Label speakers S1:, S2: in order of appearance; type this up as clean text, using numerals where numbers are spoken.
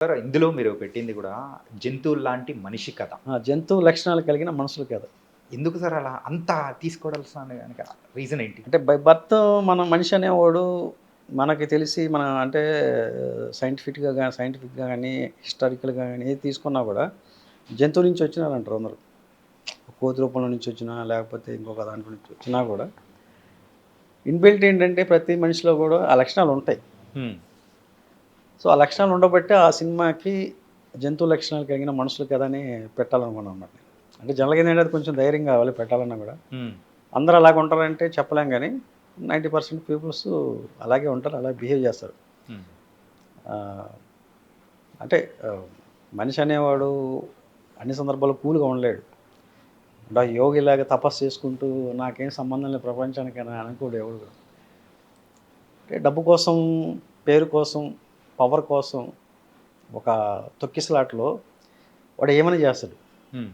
S1: Sir ఇందులో మీరు పెట్టింది కూడా జంతువుల్లాంటి మనిషి కథ.
S2: జంతువు లక్షణాలు కలిగిన మనుషులు కాదు.
S1: ఎందుకు సార్ అలా అంత తీసుకోవాల్సిన గనక రీజన్ ఏంటి?
S2: అంటే బై బర్త్ మన మనిషి అనేవాడు మనకి తెలిసి మన అంటే సైంటిఫిక్‌గా గానీ, హిస్టారికల్‌గా గానీ ఏది తీసుకున్నా కూడా జంతువు నుంచి వచ్చినారంటారు అందరూ. కోతి రూపంలో నుంచి వచ్చినా, లేకపోతే ఇంకొక దాంట్లో నుంచి వచ్చినా కూడా ఇన్‌బిల్ట్ ఏంటంటే ప్రతి మనిషిలో కూడా ఆ లక్షణాలు ఉంటాయి.
S1: హ్మ్.
S2: సో, ఆ లక్షణాలు ఉండబట్టే ఆ సినిమాకి జంతువు లక్షణాలు కలిగిన మనుషులు కథ అని పెట్టాలనుకున్నాను అన్నమాట. అంటే జనరల్‌గా ఏంటంటే అది కొంచెం ధైర్యం కావాలి పెట్టాలన్నా కూడా.
S1: హ్మ్.
S2: అందరూ అలాగ ఉంటారంటే చెప్పలేం గానీ 90% పీపుల్స్ అలాగే ఉంటారు. అలాగే బిహేవ్ చేస్తారు.
S1: హ్మ్.
S2: ఆహ్, అంటే మనిషి అనేవాడు అన్ని సందర్భాల్లో కూల్‌గా ఉండలేడు. అంటే యోగిలాగా తపస్సు చేసుకుంటూ నాకేం సంబంధం లేదు ప్రపంచానికి అని అనుకోడు ఎవడు కూడా. అంటే డబ్బు కోసం, పేరు కోసం, పవర్ కోసం ఒక తొక్కిసలాటలో వాడు ఏమైనా చేస్తాడు.
S1: హ్మ్.